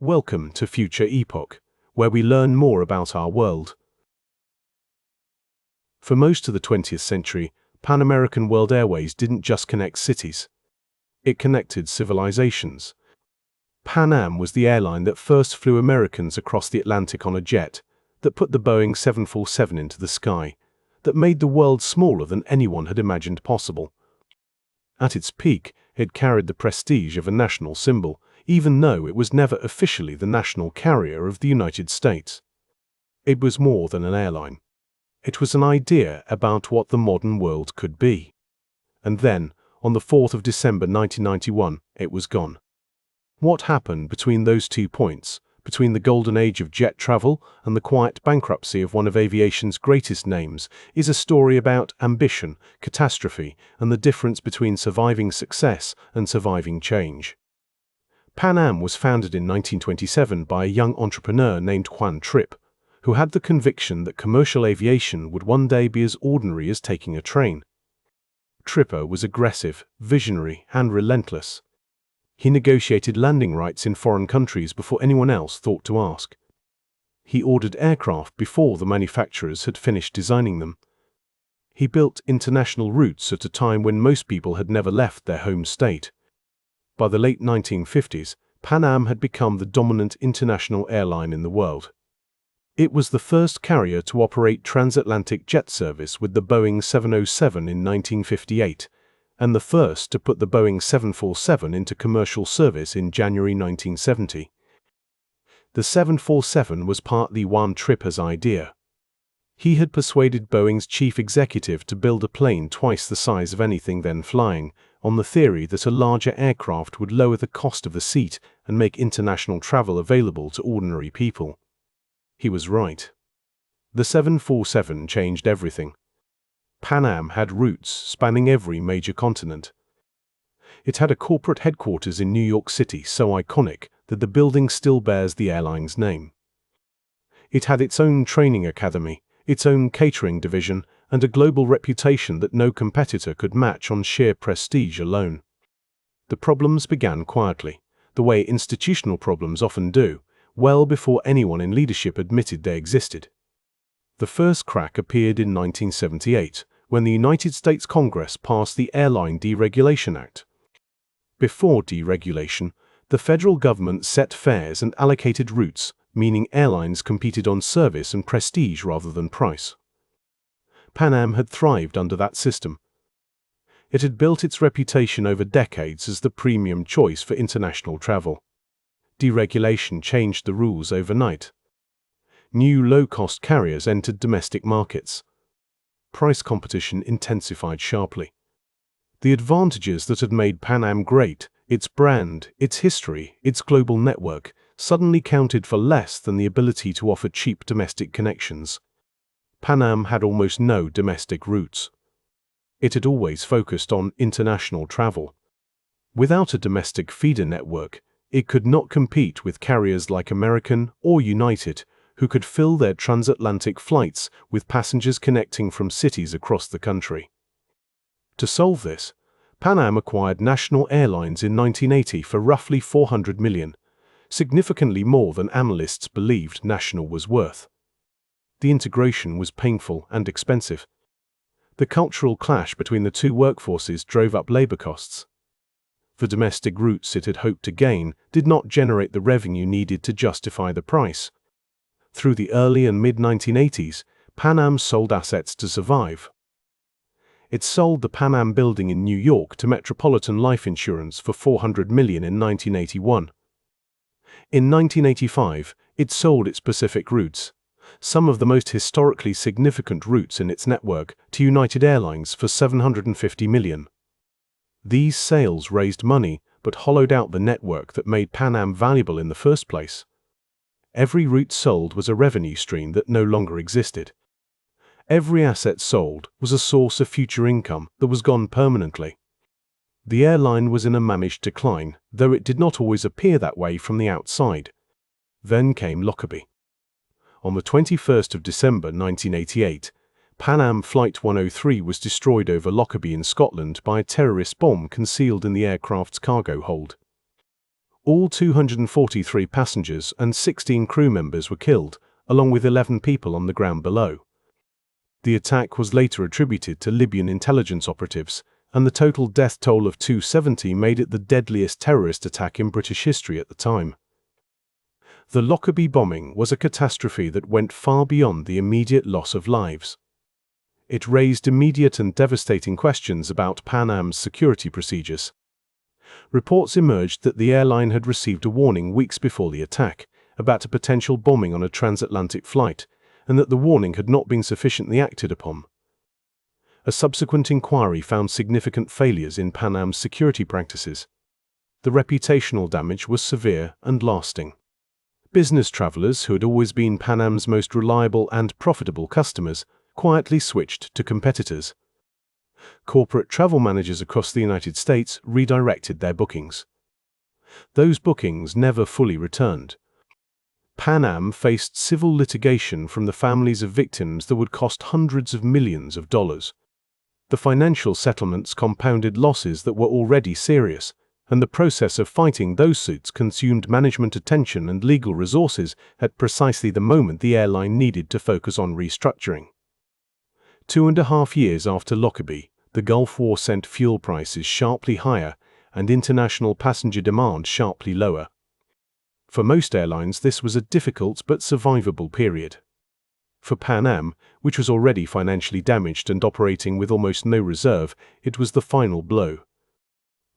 Welcome to Future Epoch, where we learn more about our world. For most of the 20th century, Pan American World Airways didn't just connect cities. It connected civilizations. Pan Am was the airline that first flew Americans across the Atlantic on a jet, that put the Boeing 747 into the sky, that made the world smaller than anyone had imagined possible. At its peak, it carried the prestige of a national symbol, even though it was never officially the national carrier of the United States. It was more than an airline. It was an idea about what the modern world could be. And then, on the 4th of December 1991, it was gone. What happened between those 2 points, between the golden age of jet travel and the quiet bankruptcy of one of aviation's greatest names, is a story about ambition, catastrophe, and the difference between surviving success and surviving change. Pan Am was founded in 1927 by a young entrepreneur named Juan Trippe, who had the conviction that commercial aviation would one day be as ordinary as taking a train. Trippe was aggressive, visionary, and relentless. He negotiated landing rights in foreign countries before anyone else thought to ask. He ordered aircraft before the manufacturers had finished designing them. He built international routes at a time when most people had never left their home state. By the late 1950s, Pan Am had become the dominant international airline in the world. It was the first carrier to operate transatlantic jet service with the Boeing 707 in 1958, and the first to put the Boeing 747 into commercial service in January 1970. The 747 was partly Juan Trippe's idea. He had persuaded Boeing's chief executive to build a plane twice the size of anything then flying, on the theory that a larger aircraft would lower the cost of the seat and make international travel available to ordinary people. He was right. The 747 changed everything. Pan Am had routes spanning every major continent. It had a corporate headquarters in New York City so iconic that the building still bears the airline's name. It had its own training academy, its own catering division, and a global reputation that no competitor could match on sheer prestige alone. The problems began quietly, the way institutional problems often do, well before anyone in leadership admitted they existed. The first crack appeared in 1978, when the United States Congress passed the Airline Deregulation Act. Before deregulation, the federal government set fares and allocated routes, meaning airlines competed on service and prestige rather than price. Pan Am had thrived under that system. It had built its reputation over decades as the premium choice for international travel. Deregulation changed the rules overnight. New low-cost carriers entered domestic markets. Price competition intensified sharply. The advantages that had made Pan Am great, its brand, its history, its global network, suddenly counted for less than the ability to offer cheap domestic connections. Pan Am had almost no domestic routes. It had always focused on international travel. Without a domestic feeder network, it could not compete with carriers like American or United, who could fill their transatlantic flights with passengers connecting from cities across the country. To solve this, Pan Am acquired National Airlines in 1980 for roughly $400 million, significantly more than analysts believed National was worth. The integration was painful and expensive. The cultural clash between the two workforces drove up labor costs. The domestic routes it had hoped to gain did not generate the revenue needed to justify the price. Through the early and mid-1980s, Pan Am sold assets to survive. It sold the Pan Am building in New York to Metropolitan Life Insurance for $400 million in 1981. In 1985, it sold its Pacific routes, some of the most historically significant routes in its network, to United Airlines for $750 million. These sales raised money but hollowed out the network that made Pan Am valuable in the first place. Every route sold was a revenue stream that no longer existed. Every asset sold was a source of future income that was gone permanently. The airline was in a managed decline, though it did not always appear that way from the outside. Then came Lockerbie. On the 21st of December 1988, Pan Am Flight 103 was destroyed over Lockerbie in Scotland by a terrorist bomb concealed in the aircraft's cargo hold. All 243 passengers and 16 crew members were killed, along with 11 people on the ground below. The attack was later attributed to Libyan intelligence operatives, and the total death toll of 270 made it the deadliest terrorist attack in British history at the time. The Lockerbie bombing was a catastrophe that went far beyond the immediate loss of lives. It raised immediate and devastating questions about Pan Am's security procedures. Reports emerged that the airline had received a warning weeks before the attack about a potential bombing on a transatlantic flight, and that the warning had not been sufficiently acted upon. A subsequent inquiry found significant failures in Pan Am's security practices. The reputational damage was severe and lasting. Business travelers, who had always been Pan Am's most reliable and profitable customers, quietly switched to competitors. Corporate travel managers across the United States redirected their bookings. Those bookings never fully returned. Pan Am faced civil litigation from the families of victims that would cost hundreds of millions of dollars. The financial settlements compounded losses that were already serious, and the process of fighting those suits consumed management attention and legal resources at precisely the moment the airline needed to focus on restructuring. 2.5 years after Lockerbie, the Gulf War sent fuel prices sharply higher and international passenger demand sharply lower. For most airlines, this was a difficult but survivable period. For Pan Am, which was already financially damaged and operating with almost no reserve, it was the final blow.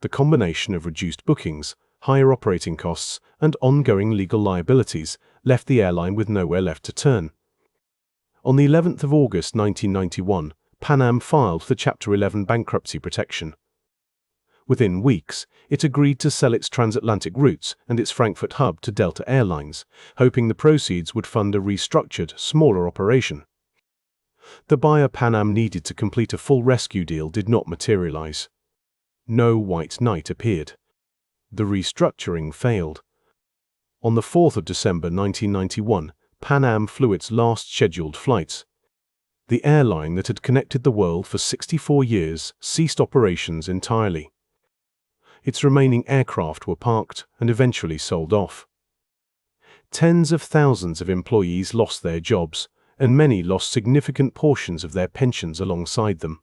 The combination of reduced bookings, higher operating costs, and ongoing legal liabilities left the airline with nowhere left to turn. On the 11th of August 1991, Pan Am filed for Chapter 11 bankruptcy protection. Within weeks, it agreed to sell its transatlantic routes and its Frankfurt hub to Delta Airlines, hoping the proceeds would fund a restructured, smaller operation. The buyer Pan Am needed to complete a full rescue deal did not materialize. No white knight appeared. The restructuring failed. On the 4th of December 1991, Pan Am flew its last scheduled flights. The airline that had connected the world for 64 years ceased operations entirely. Its remaining aircraft were parked and eventually sold off. Tens of thousands of employees lost their jobs, and many lost significant portions of their pensions alongside them.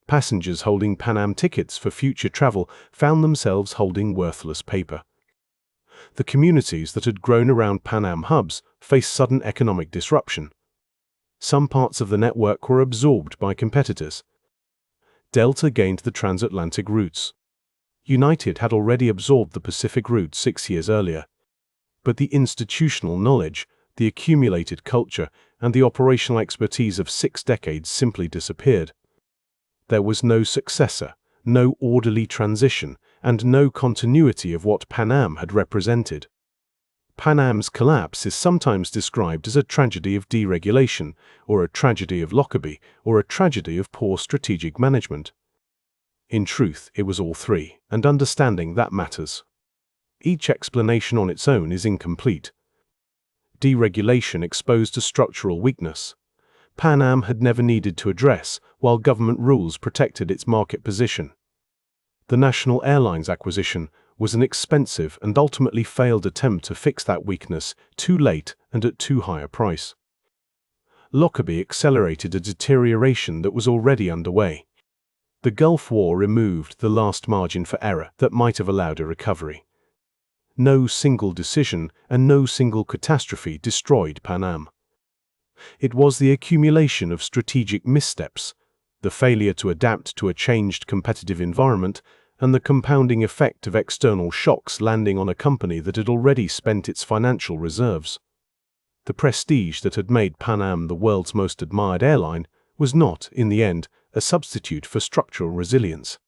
Passengers holding Pan Am tickets for future travel found themselves holding worthless paper. The communities that had grown around Pan Am hubs faced sudden economic disruption. Some parts of the network were absorbed by competitors. Delta gained the transatlantic routes. United had already absorbed the Pacific route 6 years earlier. But the institutional knowledge, the accumulated culture, and the operational expertise of 6 decades simply disappeared. There was no successor, no orderly transition, and no continuity of what Pan Am had represented. Pan Am's collapse is sometimes described as a tragedy of deregulation, or a tragedy of Lockerbie, or a tragedy of poor strategic management. In truth, it was all three, and understanding that matters. Each explanation on its own is incomplete. Deregulation exposed a structural weakness. Pan Am had never needed to address, while government rules protected its market position. The National Airlines acquisition was an expensive and ultimately failed attempt to fix that weakness too late and at too high a price. Lockerbie accelerated a deterioration that was already underway. The Gulf War removed the last margin for error that might have allowed a recovery. No single decision and no single catastrophe destroyed Pan Am. It was the accumulation of strategic missteps, the failure to adapt to a changed competitive environment, and the compounding effect of external shocks landing on a company that had already spent its financial reserves. The prestige that had made Pan Am the world's most admired airline was not, in the end, a substitute for structural resilience.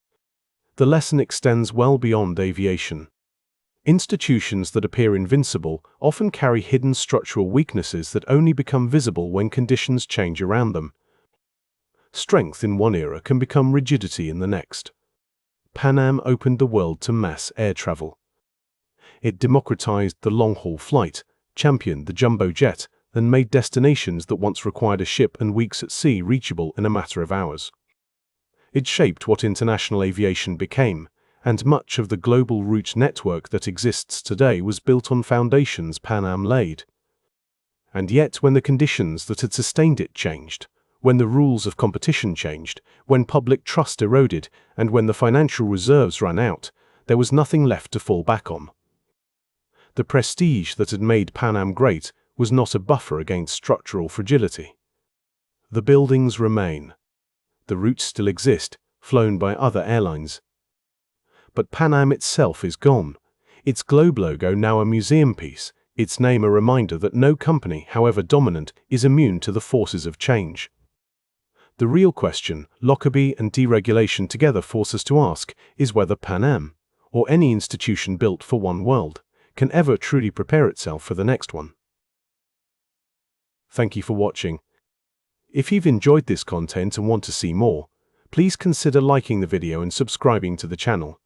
The lesson extends well beyond aviation. Institutions that appear invincible often carry hidden structural weaknesses that only become visible when conditions change around them. Strength in one era can become rigidity in the next. Pan Am opened the world to mass air travel. It democratized the long-haul flight, championed the jumbo jet, and made destinations that once required a ship and weeks at sea reachable in a matter of hours. It shaped what international aviation became, and much of the global route network that exists today was built on foundations Pan Am laid. And yet, when the conditions that had sustained it changed, when the rules of competition changed, when public trust eroded, and when the financial reserves ran out, there was nothing left to fall back on. The prestige that had made Pan Am great was not a buffer against structural fragility. The buildings remain. The routes still exist, flown by other airlines. But Pan Am itself is gone. Its globe logo now a museum piece, its name a reminder that no company, however dominant, is immune to the forces of change. The real question Lockerbie and deregulation together force us to ask is whether Pan Am, or any institution built for one world, can ever truly prepare itself for the next one. Thank you for watching. If you've enjoyed this content and want to see more, please consider liking the video and subscribing to the channel.